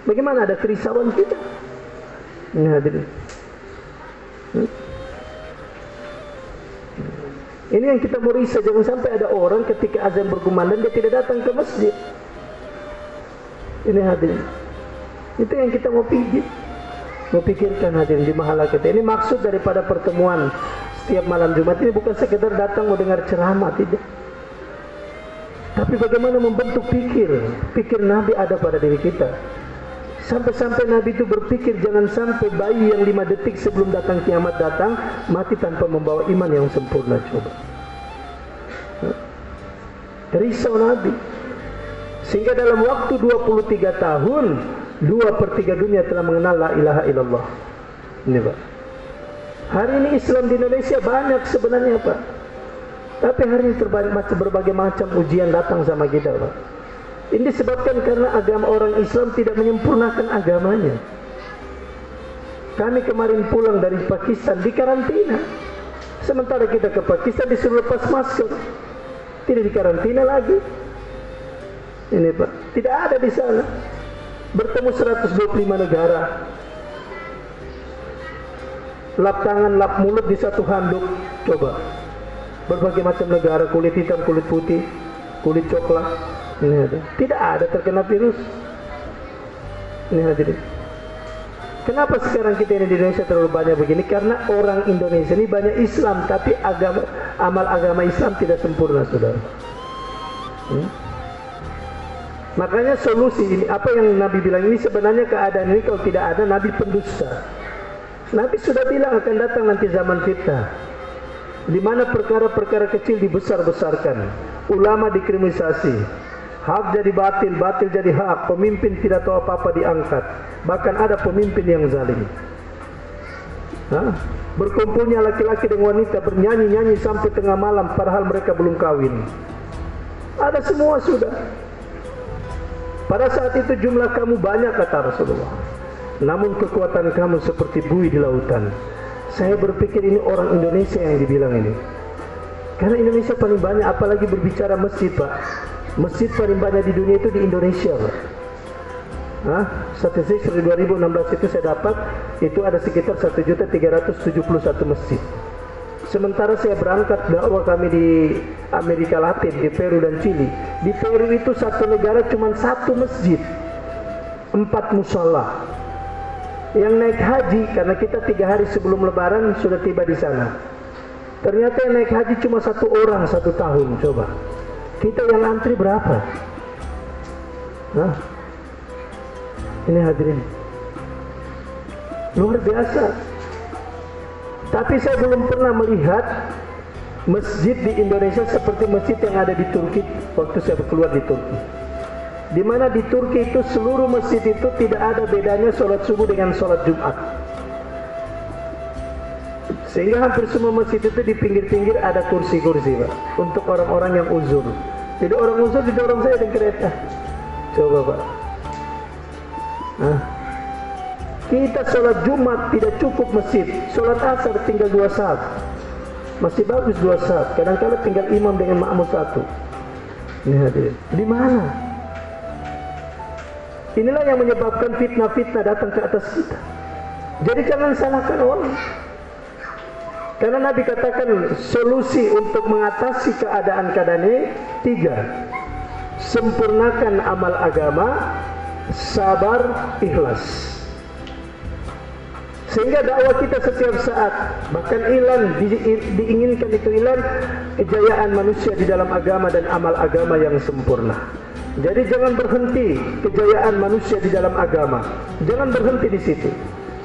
Bagaimana ada kerisauan kita? Ini hadirin. Ini yang kita mau risau, jangan sampai ada orang ketika azan berkumandang dia tidak datang ke masjid. Ini hadirin, itu yang kita mau pikirkan hadirin di mahala kita. Ini maksud daripada pertemuan setiap malam Jumat ini bukan sekedar datang mau dengar ceramah, tidak. Tapi bagaimana membentuk pikir Nabi ada pada diri kita. Sampai-sampai Nabi itu berpikir jangan sampai bayi yang 5 detik sebelum datang kiamat datang mati tanpa membawa iman yang sempurna. Coba. Risau Nabi. Sehingga dalam waktu 23 tahun 2/3 dunia telah mengenal la ilaha illallah. Ini, Pak. Hari ini Islam di Indonesia banyak sebenarnya, Pak. Tapi hari ini berbagai macam ujian datang sama kita, Pak. Ini disebabkan karena agama orang Islam tidak menyempurnakan agamanya. Kami kemarin pulang dari Pakistan di karantina. Sementara kita ke Pakistan disuruh lepas masker. Tidak di karantina lagi. Ini, Pak, tidak ada di sana. Bertemu 125 negara. Lap tangan, lap mulut di satu handuk. Coba. Berbagai macam negara, kulit hitam, kulit putih, kulit coklat. Ini ada. Tidak ada terkena virus. Ini hadirin. Kenapa sekarang kita ini di Indonesia terlalu banyak begini? Karena orang Indonesia ini banyak Islam, tapi amal agama Islam tidak sempurna, saudara. Makanya solusi ini, apa yang Nabi bilang ini sebenarnya keadaan ini kalau tidak ada Nabi pendusta. Nabi sudah bilang akan datang nanti zaman fitnah, di mana perkara-perkara kecil dibesar-besarkan, ulama dikriminalisasi. Hak jadi batil, batil jadi hak, pemimpin tidak tahu apa-apa diangkat. Bahkan ada pemimpin yang zalim. Berkumpulnya laki-laki dengan wanita bernyanyi-nyanyi sampai tengah malam padahal mereka belum kawin. Ada semua sudah. Pada saat itu jumlah kamu banyak, kata Rasulullah. Namun kekuatan kamu seperti buih di lautan. Saya berpikir ini orang Indonesia yang dibilang ini. Karena Indonesia paling banyak, apalagi berbicara masjid, Pak. Masjid paling banyak di dunia itu di Indonesia, Pak. Statistik 2016 itu saya dapat, itu ada sekitar 1.371 masjid. Sementara saya berangkat dakwah kami di Amerika Latin, di Peru dan Chili. Di Peru itu satu negara cuma 1 masjid, 4 musala. Yang naik haji, karena kita 3 hari sebelum lebaran sudah tiba di sana. Ternyata yang naik haji cuma 1 orang 1 tahun, coba. Kita yang antri berapa? Ini hadirin, luar biasa. Tapi saya belum pernah melihat masjid di Indonesia seperti masjid yang ada di Turki waktu saya keluar di Turki. Di mana di Turki itu seluruh masjid itu tidak ada bedanya sholat subuh dengan sholat Jumat. Sehingga hampir semua masjid itu di pinggir-pinggir ada kursi-kursi, Pak, untuk orang-orang yang uzur. Jadi orang uzur didorong saya dengan kereta. Coba, Pak. Kita sholat Jumat tidak cukup masjid, sholat asar tinggal 2 saat. masih bagus 2 saf. Kadang-kadang tinggal imam dengan makmum 1. Ini hadirin, di mana? Inilah yang menyebabkan fitnah-fitnah datang ke atas kita. Jadi jangan salahkan orang. Karena Nabi katakan solusi untuk mengatasi keadaan-keadaan ini 3. Sempurnakan amal agama, sabar, ikhlas. Sehingga dakwah kita setiap saat, bahkan diinginkan itu kejayaan manusia di dalam agama dan amal agama yang sempurna. Jadi jangan berhenti kejayaan manusia di dalam agama. Jangan berhenti di situ.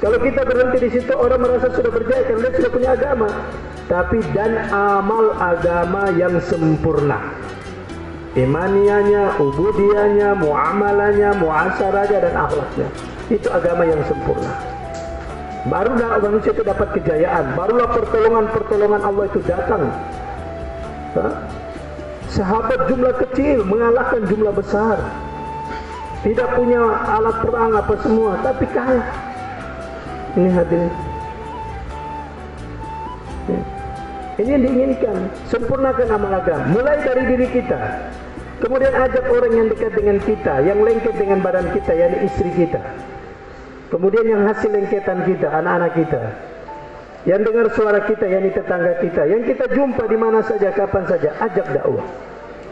Kalau kita berhenti di situ, orang merasa sudah berjaya karena dia sudah punya agama. Tapi dan amal agama yang sempurna. Imaniannya, ubudiyahnya, muamalahnya, muasyarahnya dan akhlaknya. Itu agama yang sempurna. Barulah manusia itu dapat kejayaan. Barulah pertolongan Allah itu datang. Sahabat jumlah kecil mengalahkan jumlah besar. Tidak punya alat perang apa semua, tapi kalah. Ini hadirin. Ini yang diinginkan. Sempurnakan amal agama. Mulai dari diri kita. Kemudian ajak orang yang dekat dengan kita, yang lengket dengan badan kita, yakni istri kita. Kemudian yang hasil lengketan kita, anak-anak kita. Yang dengar suara kita, yakni tetangga kita. Yang kita jumpa di mana saja, kapan saja, ajak dakwah.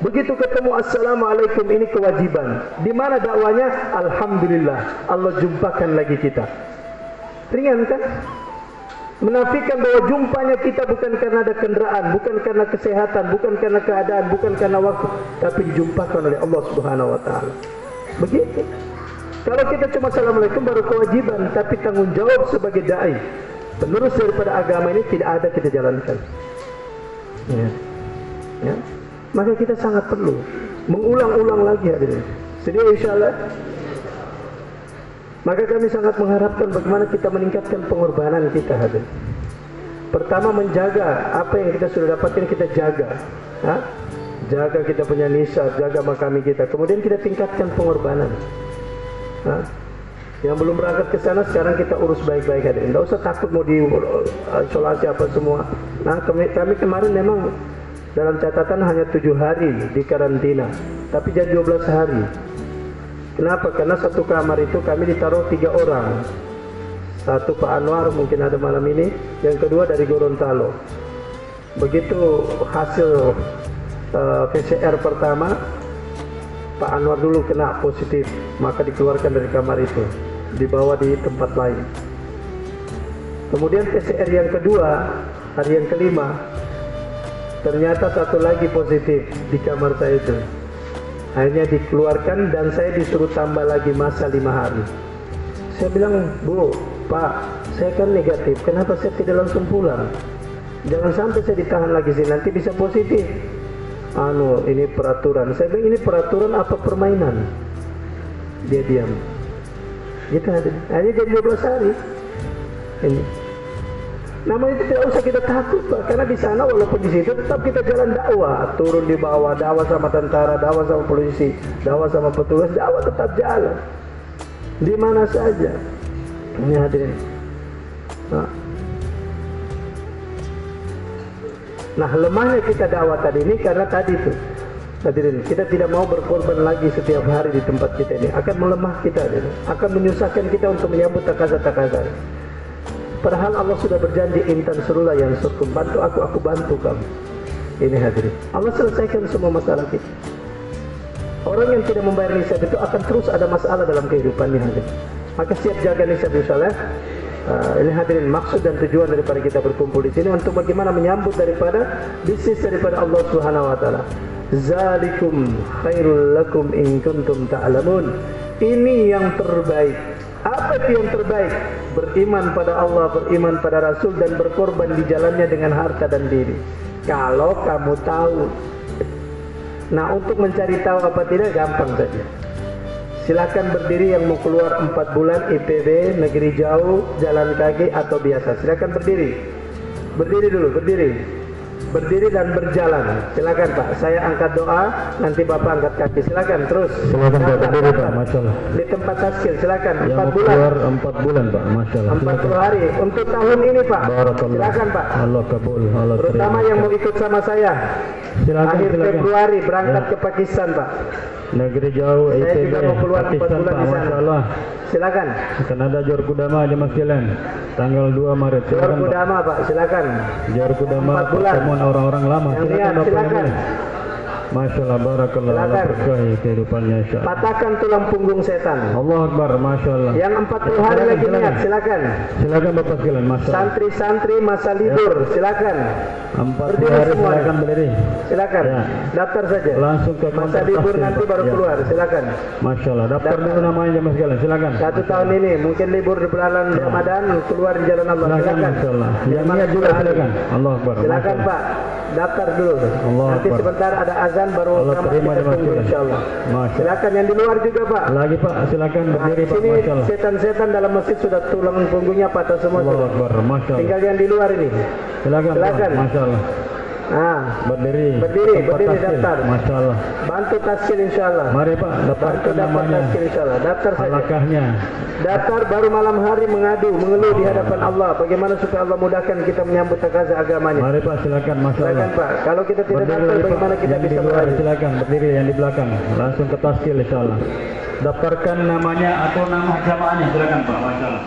Begitu ketemu assalamualaikum, ini kewajiban. Di mana dakwanya? Alhamdulillah, Allah jumpakan lagi kita. Ringan kan? Menafikan bahwa jumpanya kita bukan karena ada kendaraan, bukan karena kesehatan, bukan karena keadaan, bukan karena waktu, tapi dijumpakan oleh Allah Subhanahu wa taala. Begitu. Kalau kita cuma assalamualaikum baru kewajiban, tapi tanggung jawab sebagai dai, penerus daripada agama ini tidak ada kita jalankan. Ya. Maka kita sangat perlu mengulang-ulang lagi hadirin. Sedia insyaallah. Maka kami sangat mengharapkan bagaimana kita meningkatkan pengorbanan kita hadirin. Pertama, menjaga apa yang kita sudah dapatkan, kita jaga. Jaga kita punya nisab, jaga makami kita. Kemudian kita tingkatkan pengorbanan. Yang belum berangkat ke sana sekarang kita urus baik-baik hadirin. Tidak usah takut mau di isolasi apa semua. Nah, kami kemarin memang dalam catatan hanya 7 hari di karantina, tapi jadi 12 hari. Kenapa? Karena satu kamar itu kami ditaruh 3 orang. Satu Pak Anwar mungkin ada malam ini, yang kedua dari Gorontalo. Begitu hasil PCR pertama, Pak Anwar dulu kena positif, maka dikeluarkan dari kamar itu, dibawa di tempat lain. Kemudian PCR yang kedua, hari yang kelima, ternyata satu lagi positif di kamar saya itu. Akhirnya dikeluarkan dan saya disuruh tambah lagi masa 5 hari. Saya bilang, Bu, Pak, saya kan negatif, kenapa saya tidak langsung pulang? Jangan sampai saya ditahan lagi sih, nanti bisa positif. Ini peraturan. Saya bilang, ini peraturan apa permainan? Dia diam. Gitu, akhirnya jadi 12 hari. Ini. Namanya itu tidak usah kita takut, Pak, karena di sana walaupun di situ tetap kita jalan dakwah, turun di bawah, dakwah sama tentara, dakwah sama polisi, dakwah sama petugas, dakwah tetap jalan di mana saja. Ini hadirin. Nah, lemahnya kita dakwah tadi ini karena tadi tuh hadirin, kita tidak mau berkorban lagi setiap hari di tempat kita ini, akan melemah kita, hadirin. Akan menyusahkan kita untuk menyambut takazat-takazat. Padahal Allah sudah berjanji, intan surulah yang surkum, bantu aku bantu kamu. Ini hadirin, Allah selesaikan semua masalah kita. Orang yang tidak membayar nisab itu akan terus ada masalah dalam kehidupannya hadirin. Maka siap jaga nisab insyaallah. Ini hadirin, maksud dan tujuan daripada kita berkumpul di sini untuk bagaimana menyambut daripada bisnis daripada Allah Subhanahu wa taala. Zalikum khairul lakum in kuntum ta'lamun. Ini yang terbaik. Apa itu yang terbaik? Beriman pada Allah, beriman pada Rasul, dan berkorban di jalannya dengan harta dan diri. Kalau kamu tahu. Nah, untuk mencari tahu apa tidak, gampang saja. Silakan berdiri yang mau keluar 4 bulan IPB, negeri jauh, jalan kaki atau biasa. Silakan berdiri. Berdiri dulu, berdiri. berdiri dan berjalan. Silakan Pak, saya angkat doa, nanti Bapak angkat kaki. Silakan terus. Silakan Pak, berdiri Pak, masalah. Di tempat taskil, silakan. Yang 4 mau bulan. keluar 4 bulan Pak, masalah. 40 hari untuk tahun ini Pak. Barakallah. Silakan Pak. Allah kabul, Allah Terutama terima. yang mau ikut sama saya. Silakan, Akhir silakan. Februari berangkat Ya. ke Pakistan Pak. Negeri jauh, Saya ITB, juga mau keluar 4 Pakistan bulan Pak, di sana. masalah. Silakan. Akan ada Jor Kudama jemaah sekalian, tanggal 2 Maret. Jor Silakan Pak. Kudama Pak, silakan. Jor Kudama 4 bulan. pertemuan orang-orang lama. Yang Silakan lihat, Bapak yang silakan. boleh. Masya Allah, barakallah, Allah Silakan. berkahi kehidupannya insya Allah. Patahkan tulang punggung setan. Allah Akbar, Masya Allah. Yang 40 hari Silakan, lagi silakan. niat, silakan. Silakan Bapak sekalian, Masya Allah. Santri-santri masa libur, silakan. 40 Berdiri hari semua. silakan berdiri. Silakan. Ya. Daftar saja. Langsung ke Masa kontak libur taslim, nanti Pak. baru Ya. keluar, silakan. Masya Allah, daftar Daftar. dulu namanya jemaah sekalian, silakan. 1 tahun ini mungkin libur di bulan Ramadan keluar di jalan Allah. Silakan, Silakan. Masya Allah. Yang Jemaah niat juga Quran. silakan. Allah Akbar. Silakan Masya Pak. Daftar dulu. Allah Nanti Akbar. sebentar ada azan baru Allah kamar terima kita jemaah tunggu sekalian. insyaallah. Masya Allah. Silakan yang di luar juga Pak. Lagi Pak, silakan Nah, berdiri di Pak, sini Masya Allah. setan-setan dalam masjid sudah tulang punggungnya patah semua. Allah sudah. Akbar, Masya Allah. Tinggal yang di luar ini. Silakan Pak, Silakan. Masya Allah. Berdiri. Berdiri, Tempat berdiri, taskin. daftar. Masya Allah. Bantu taskil insyaallah. Mari Pak, Bantu dapatkan daftar namanya. taskil insyaallah. Daftar saja. Alakahnya. Daftar baru malam hari mengadu, mengeluh di hadapan Allah. Bagaimana supaya Allah mudahkan kita menyambut takaza agamanya. Mari Pak, silakan, Masya Allah. Silakan Pak. Kalau kita tidak Berdiri daftar, lagi Pak, bagaimana kita yang di bisa luar mengadu? silakan berdiri, yang di belakang langsung ke taskil insya Allah. Daftarkan namanya atau nama jamaahnya, silakan Pak, Masya Allah.